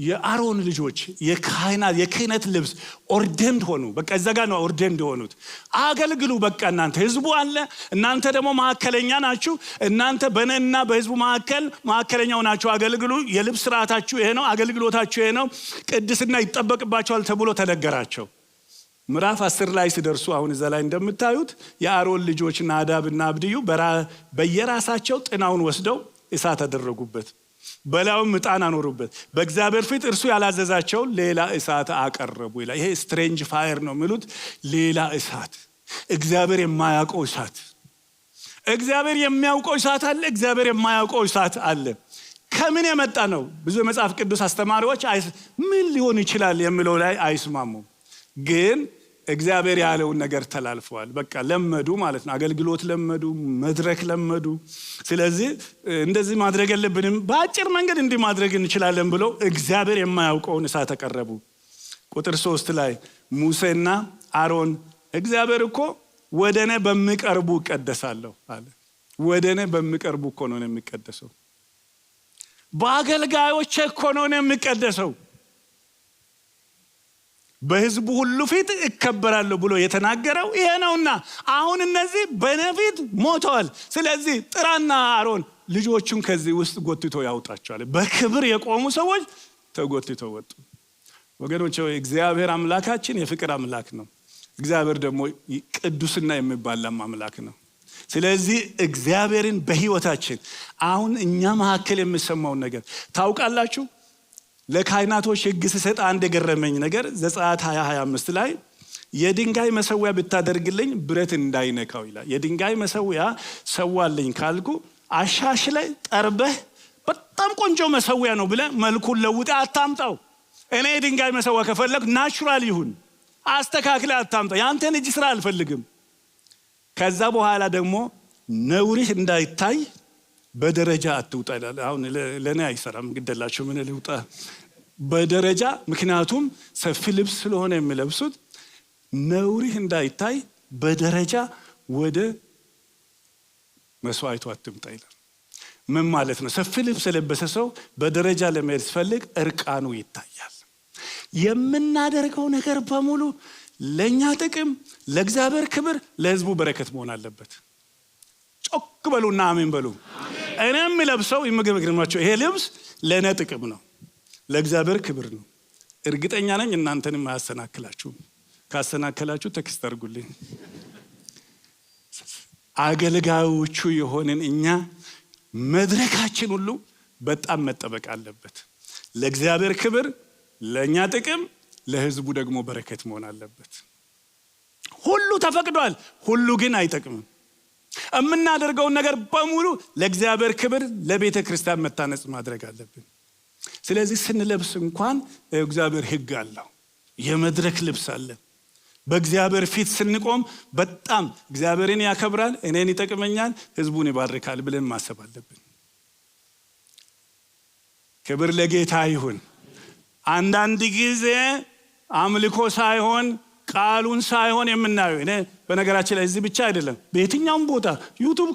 Speaker 1: የአሮን ልጆች የካህናት የክህነት ልብስ ኦርደንድ ሆኑ። በቃ እዛ ጋር ነው ኦርደንድ ሆኑት። አገልግሉ። በቃ እናንተ ህዝቡ አለ፣ እናንተ ደግሞ ማዕከለኛ ናችሁ። እናንተ በእኔና በህዝቡ ማዕከለኛው ናችሁ። አገልግሉ። የልብስ ስርዓታችሁ ይሄ ነው፣ አገልግሎታችሁ ይሄ ነው። ቅድስና ይጠበቅባቸዋል ተብሎ ተነገራቸው። ምዕራፍ 10 ላይ ሲደርሱ አሁን እዛ ላይ እንደምታዩት የአሮን ልጆች ናዳብና አብድዩ በየራሳቸው ጥናውን ወስደው እሳት አደረጉበት፣ በላዩም ዕጣን አኖሩበት፣ በእግዚአብሔር ፊት እርሱ ያላዘዛቸው ሌላ እሳት አቀረቡ ይላል። ይሄ ስትሬንጅ ፋየር ነው የሚሉት። ሌላ እሳት፣ እግዚአብሔር የማያውቀው እሳት። እግዚአብሔር የሚያውቀው እሳት አለ፣ እግዚአብሔር የማያውቀው እሳት አለ። ከምን የመጣ ነው? ብዙ የመጽሐፍ ቅዱስ አስተማሪዎች ምን ሊሆን ይችላል የሚለው ላይ አይስማሙም። ግን እግዚአብሔር ያለውን ነገር ተላልፈዋል። በቃ ለመዱ ማለት ነው። አገልግሎት ለመዱ፣ መድረክ ለመዱ። ስለዚህ እንደዚህ ማድረግ የለብንም፣ በአጭር መንገድ እንዲህ ማድረግ እንችላለን ብለው እግዚአብሔር የማያውቀውን እሳት አቀረቡ። ቁጥር 3 ላይ ሙሴና አሮን እግዚአብሔር እኮ ወደ እኔ በሚቀርቡ እቀደሳለሁ አለ። ወደ እኔ በሚቀርቡ እኮ ነው የሚቀደሰው። በአገልጋዮች እኮ ነው የሚቀደሰው። በሕዝቡ ሁሉ ፊት እከበራለሁ ብሎ የተናገረው ይሄ ነውና አሁን እነዚህ በእኔ ፊት ሞተዋል። ስለዚህ ጥራና አሮን ልጆቹን ከዚህ ውስጥ ጎትቶ ያውጣቸዋል። በክብር የቆሙ ሰዎች ተጎትተው ወጡ። ወገኖች እግዚአብሔር አምላካችን የፍቅር አምላክ ነው። እግዚአብሔር ደግሞ ቅዱስና የሚባላም አምላክ ነው። ስለዚህ እግዚአብሔርን በሕይወታችን አሁን እኛ መካከል የሚሰማውን ነገር ታውቃላችሁ። ለካህናቶች ሕግ ሲሰጥ አንድ የገረመኝ ነገር ዘጸአት 20:25 ላይ የድንጋይ መሰዊያ ብታደርግልኝ ብረት እንዳይነካው ይላል። የድንጋይ መሰዊያ ሰዋልኝ ካልኩ አሻሽ ላይ ጠርበህ በጣም ቆንጆ መሰዊያ ነው ብለህ መልኩን ለውጣ አታምጣው። እኔ የድንጋይ መሰዊያ ከፈለግ ናቹራል ይሁን፣ አስተካክለ አታምጣው። ያንተን እጅ ስራ አልፈልግም። ከዛ በኋላ ደግሞ ነውሪህ እንዳይታይ በደረጃ አትውጣ ይላል። አሁን ለኔ አይሰራም፣ ግደላችሁ ምን ልውጣ በደረጃ። ምክንያቱም ሰፊ ልብስ ስለሆነ የሚለብሱት ነውሪህ እንዳይታይ በደረጃ ወደ መስዋዕቱ አትምጣ ይላል። ምን ማለት ነው? ሰፊ ልብስ የለበሰ ሰው በደረጃ ለመሄድ ሲፈልግ እርቃኑ ይታያል። የምናደርገው ነገር በሙሉ ለኛ ጥቅም፣ ለእግዚአብሔር ክብር፣ ለሕዝቡ በረከት መሆን አለበት። ጮክ በሉና አሜን በሉ። እኔም ለብሰው ይመገበግማቸው ይሄ ልብስ ለኔ ጥቅም ነው፣ ለእግዚአብሔር ክብር ነው። እርግጠኛ ነኝ እናንተንም አያሰናክላችሁም። ካሰናከላችሁ ቴክስት አድርጉልኝ። አገልጋዮቹ የሆንን እኛ መድረካችን ሁሉ በጣም መጠበቅ አለበት። ለእግዚአብሔር ክብር፣ ለኛ ጥቅም፣ ለሕዝቡ ደግሞ በረከት መሆን አለበት። ሁሉ ተፈቅዷል፣ ሁሉ ግን አይጠቅምም። የምናደርገውን ነገር በሙሉ ለእግዚአብሔር ክብር፣ ለቤተ ክርስቲያን መታነጽ ማድረግ አለብን። ስለዚህ ስንለብስ እንኳን እግዚአብሔር ሕግ አለው። የመድረክ ልብስ አለ። በእግዚአብሔር ፊት ስንቆም በጣም እግዚአብሔርን ያከብራል፣ እኔን ይጠቅመኛል፣ ሕዝቡን ይባርካል ብለን ማሰብ አለብን። ክብር ለጌታ ይሁን። አንዳንድ ጊዜ አምልኮ ሳይሆን ቃሉን ሳይሆን የምናየው እኔ በነገራችን ላይ እዚህ ብቻ አይደለም፣ በየትኛውም ቦታ ዩቱብ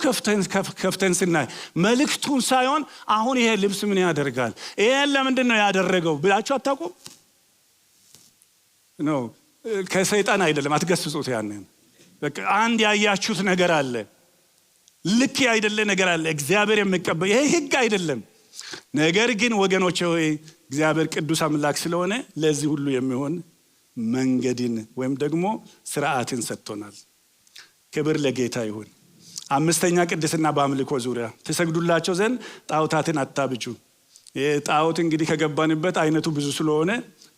Speaker 1: ከፍተን ስናይ መልእክቱን ሳይሆን አሁን ይሄ ልብስ ምን ያደርጋል፣ ይሄን ለምንድን ነው ያደረገው ብላችሁ አታውቁም? ነው ከሰይጣን አይደለም፣ አትገስጹት። ያንን በቃ አንድ ያያችሁት ነገር አለ፣ ልክ አይደለ ነገር አለ። እግዚአብሔር የሚቀበል ይሄ ሕግ አይደለም። ነገር ግን ወገኖቼ ሆይ እግዚአብሔር ቅዱስ አምላክ ስለሆነ ለዚህ ሁሉ የሚሆን መንገድን ወይም ደግሞ ስርዓትን ሰጥቶናል። ክብር ለጌታ ይሁን። 5ኛ ቅድስና በአምልኮ ዙሪያ ተሰግዱላቸው ዘንድ ጣዖታትን አታብጁ። ጣዖት እንግዲህ ከገባንበት አይነቱ ብዙ ስለሆነ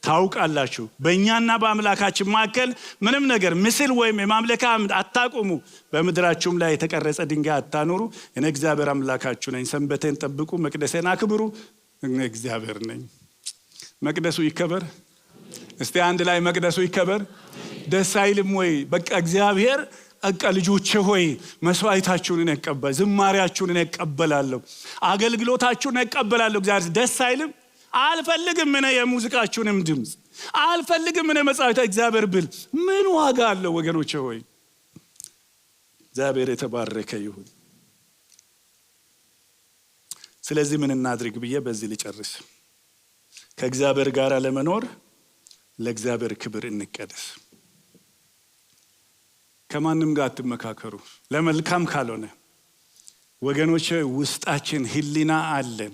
Speaker 1: ታውቃላችሁ። በእኛና በአምላካችን መካከል ምንም ነገር ምስል ወይም የማምለካ አምድ አታቁሙ፣ በምድራችሁም ላይ የተቀረጸ ድንጋይ አታኑሩ። እኔ እግዚአብሔር አምላካችሁ ነኝ። ሰንበቴን ጠብቁ፣ መቅደሴን አክብሩ፣ እኔ እግዚአብሔር ነኝ። መቅደሱ ይከበር። እስቲ አንድ ላይ መቅደሱ ይከበር። ደስ አይልም ወይ? በቃ እግዚአብሔር በቃ ልጆቼ ሆይ መስዋዕታችሁን እቀበላለሁ፣ ዝማሬያችሁን እቀበላለሁ፣ አገልግሎታችሁን እቀበላለሁ። እግዚአብሔር ደስ አይልም? አልፈልግም እኔ የሙዚቃችሁንም ድምፅ አልፈልግም እኔ መጻወት እግዚአብሔር ብል ምን ዋጋ አለው? ወገኖቼ ሆይ እግዚአብሔር የተባረከ ይሁን። ስለዚህ ምን እናድርግ ብዬ በዚህ ልጨርስ። ከእግዚአብሔር ጋር ለመኖር ለእግዚአብሔር ክብር እንቀደስ። ከማንም ጋር አትመካከሩ። ለመልካም ካልሆነ ወገኖቼ ውስጣችን ህሊና አለን።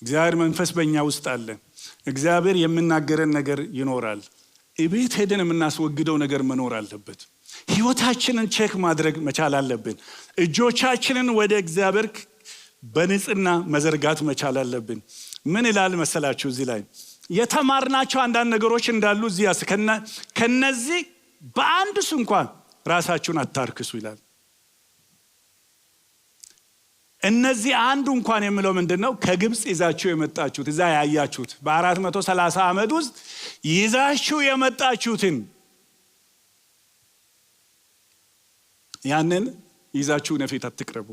Speaker 1: እግዚአብሔር መንፈስ በእኛ ውስጥ አለ። እግዚአብሔር የምናገረን ነገር ይኖራል። እቤት ሄደን የምናስወግደው ነገር መኖር አለበት። ህይወታችንን ቼክ ማድረግ መቻል አለብን። እጆቻችንን ወደ እግዚአብሔር በንጽህና መዘርጋት መቻል አለብን። ምን ይላል መሰላችሁ እዚህ ላይ የተማርናቸው አንዳንድ ነገሮች እንዳሉ እዚህ ከነዚህ በአንዱስ እንኳን ራሳችሁን አታርክሱ ይላል። እነዚህ አንዱ እንኳን የሚለው ምንድነው? ከግብጽ ይዛችሁ የመጣችሁት እዛ ያያችሁት በ430 ዓመት ውስጥ ይዛችሁ የመጣችሁትን ያንን ይዛችሁ ነፊት አትቅረቡ።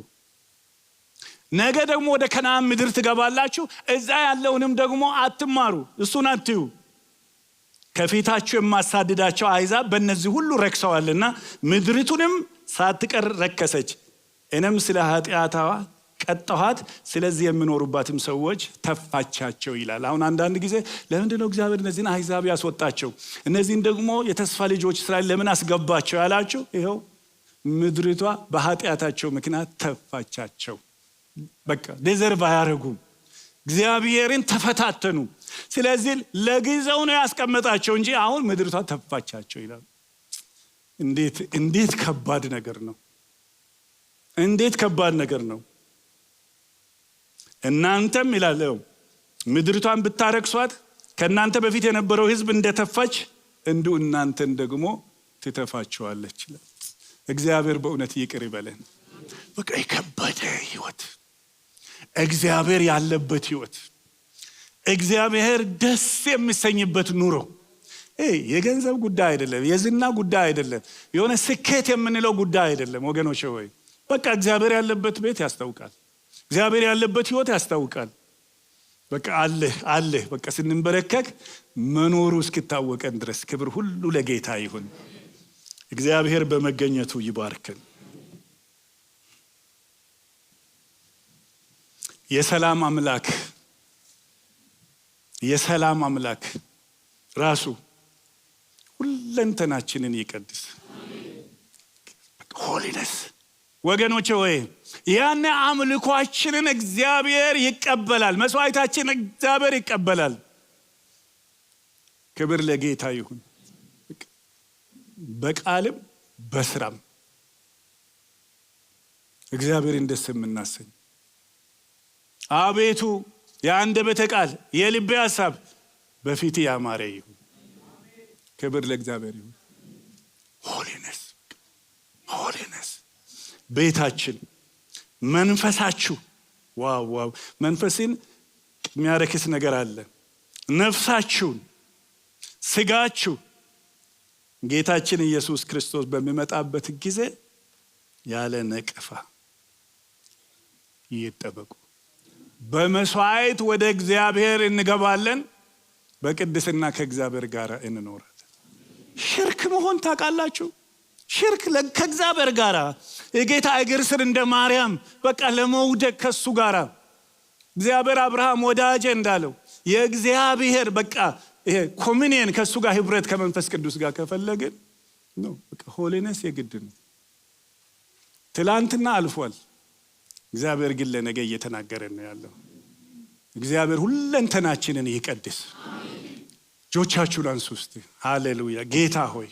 Speaker 1: ነገ ደግሞ ወደ ከነዓን ምድር ትገባላችሁ፣ እዛ ያለውንም ደግሞ አትማሩ፣ እሱን አትዩ። ከፊታችሁ የማሳድዳቸው አሕዛብ በእነዚህ ሁሉ ረክሰዋልና ምድሪቱንም ሳትቀር ረከሰች፣ እኔም ስለ ኃጢአታዋ ቀጣኋት፣ ስለዚህ የሚኖሩባትም ሰዎች ተፋቻቸው ይላል። አሁን አንዳንድ ጊዜ ለምንድን ነው እግዚአብሔር እነዚህን አሕዛብ ያስወጣቸው እነዚህን ደግሞ የተስፋ ልጆች እስራኤል ለምን አስገባቸው ያላችሁ? ይኸው ምድሪቷ በኃጢአታቸው ምክንያት ተፋቻቸው። በቃ ዴዘርቭ አያደርጉም፣ እግዚአብሔርን ተፈታተኑ። ስለዚህ ለጊዜው ነው ያስቀመጣቸው እንጂ አሁን ምድሪቷ ተፋቻቸው ይላል። እንዴት ከባድ ነገር ነው! እንዴት ከባድ ነገር ነው! እናንተም ይላል ምድሪቷን ብታረክሷት ከእናንተ በፊት የነበረው ሕዝብ እንደተፋች እንዲሁ እናንተን ደግሞ ትተፋችኋለች ይላል። እግዚአብሔር በእውነት ይቅር ይበለን። በቃ የከበደ ህይወት፣ እግዚአብሔር ያለበት ህይወት፣ እግዚአብሔር ደስ የሚሰኝበት ኑሮ። የገንዘብ ጉዳይ አይደለም፣ የዝና ጉዳይ አይደለም፣ የሆነ ስኬት የምንለው ጉዳይ አይደለም ወገኖቼ ሆይ። በቃ እግዚአብሔር ያለበት ቤት ያስታውቃል፣ እግዚአብሔር ያለበት ህይወት ያስታውቃል። በቃ አለ በቃ ስንንበረከክ መኖሩ እስኪታወቀን ድረስ ክብር ሁሉ ለጌታ ይሁን። እግዚአብሔር በመገኘቱ ይባርከን። የሰላም አምላክ ራሱ ሁለንተናችንን ይቀድስ። ሆሊነስ ወገኖቼ ወይ ያን አምልኮአችንን እግዚአብሔር ይቀበላል፣ መስዋዕታችንን እግዚአብሔር ይቀበላል። ክብር ለጌታ ይሁን። በቃልም በስራም እግዚአብሔርን ደስ የምናሰኝ አቤቱ የአንደበቴ ቃል የልቤ ሐሳብ በፊት ያማረ ይሁን። ክብር ለእግዚአብሔር ይሁን። ሆሊነስ ቤታችን፣ መንፈሳችሁ ዋው መንፈስን የሚያረክስ ነገር አለ። ነፍሳችሁን፣ ስጋችሁ ጌታችን ኢየሱስ ክርስቶስ በሚመጣበት ጊዜ ያለ ነቀፋ ይጠበቁ። በመስዋዕት ወደ እግዚአብሔር እንገባለን፣ በቅድስና ከእግዚአብሔር ጋር እንኖራለን። ሽርክ መሆን ታውቃላችሁ? ሽርክ ከእግዚአብሔር ጋር የጌታ እግር ስር እንደ ማርያም በቃ ለመውደቅ ከሱ ጋር እግዚአብሔር አብርሃም ወዳጄ እንዳለው የእግዚአብሔር በቃ ይሄ ኮሚኒየን ከሱ ጋር ህብረት ከመንፈስ ቅዱስ ጋር ከፈለግን ነው። በቃ ሆሊነስ የግድ ነው። ትላንትና አልፏል። እግዚአብሔር ግን ለነገ እየተናገረን ነው ያለው። እግዚአብሔር ሁለንተናችንን ይቀድስ። እጆቻችሁን አንሱ እስቲ። ሃሌሉያ። ጌታ ሆይ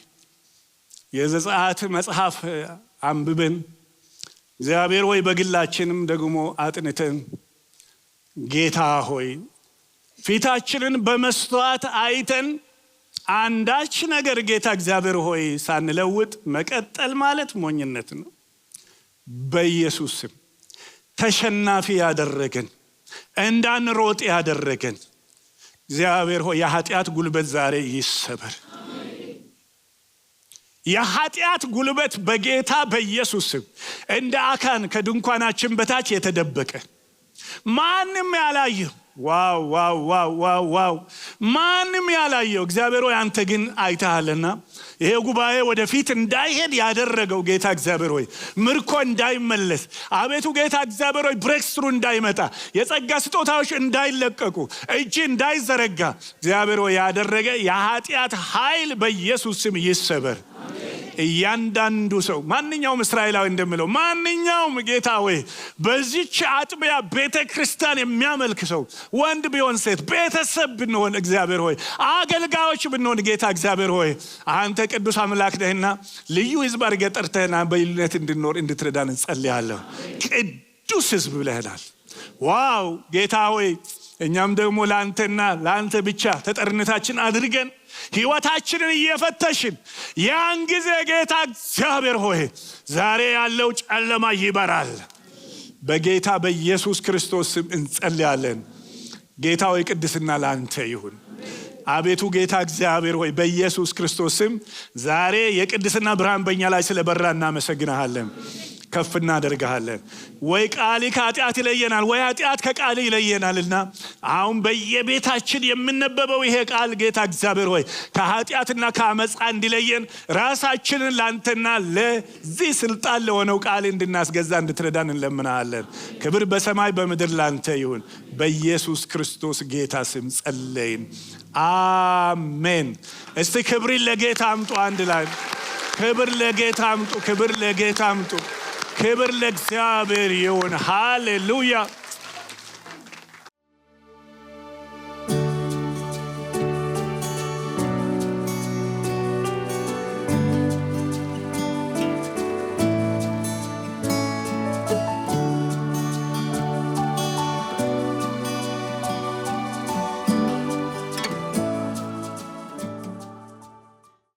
Speaker 1: የዘጸአት መጽሐፍ አንብበን እግዚአብሔር ሆይ በግላችንም ደግሞ አጥንተን ጌታ ሆይ ፊታችንን በመስተዋት አይተን አንዳች ነገር ጌታ እግዚአብሔር ሆይ ሳንለውጥ መቀጠል ማለት ሞኝነት ነው። በኢየሱስ ስም ተሸናፊ ያደረገን እንዳንሮጥ ያደረገን እግዚአብሔር ሆይ የኃጢአት ጉልበት ዛሬ ይሰበር። የኃጢአት ጉልበት በጌታ በኢየሱስ ስም እንደ አካን ከድንኳናችን በታች የተደበቀ ማንም ያላየው ዋው ማንም ያላየው እግዚአብሔር ሆይ አንተ ግን አይተሃልና ይሄ ጉባኤ ወደፊት እንዳይሄድ ያደረገው ጌታ እግዚአብሔር ሆይ ምርኮ እንዳይመለስ አቤቱ ጌታ እግዚአብሔር ሆይ ብሬክስሩ እንዳይመጣ የጸጋ ስጦታዎች እንዳይለቀቁ እጅ እንዳይዘረጋ እግዚአብሔር ሆይ ያደረገ የኃጢአት ኃይል በኢየሱስ ስም ይሰበር። እያንዳንዱ ሰው ማንኛውም እስራኤላዊ እንደሚለው ማንኛውም ጌታ ሆይ በዚህች አጥቢያ ቤተክርስቲያን የሚያመልክ ሰው ወንድ ቢሆን ሴት ቤተሰብ ብንሆን እግዚአብሔር ሆይ አገልጋዮች ብንሆን ጌታ እግዚአብሔር ሆይ አንተ ቅዱስ አምላክ ነህና ልዩ ሕዝብ አድርገህ ጠርተህና በልዩነት እንድንኖር እንድትረዳን እንጸልያለን። ቅዱስ ሕዝብ ብለህናል። ዋው ጌታ ሆይ እኛም ደግሞ ላንተና ላንተ ብቻ ተጠርነታችን አድርገን ሕይወታችንን እየፈተሽን ያን ጊዜ ጌታ እግዚአብሔር ሆይ ዛሬ ያለው ጨለማ ይበራል። በጌታ በኢየሱስ ክርስቶስ ስም እንጸልያለን። ጌታ ሆይ ቅድስና ላንተ ይሁን። አቤቱ ጌታ እግዚአብሔር ሆይ በኢየሱስ ክርስቶስ ስም ዛሬ የቅድስና ብርሃን በእኛ ላይ ስለበራ እናመሰግናለን፣ ከፍ እናደርጋለን። ወይ ቃል ከኃጢአት ይለየናል ወይ ኃጢአት ከቃል ይለየናልና አሁን በየቤታችን የምንነበበው ይሄ ቃል ጌታ እግዚአብሔር ሆይ ከኃጢአትና ከአመፃ እንዲለየን ራሳችንን ላንተና ለዚህ ስልጣን ለሆነው ቃል እንድናስገዛ እንድትረዳን እንለምናለን። ክብር በሰማይ በምድር ላንተ ይሁን። በኢየሱስ ክርስቶስ ጌታ ስም ጸለይን፣ አሜን። እስቲ ክብር ለጌታ አምጡ። አንድ ላይ ክብር ለጌታ አምጡ፣ ክብር ለጌታ አምጡ። ክብር ለእግዚአብሔር ይሁን። ሃሌሉያ።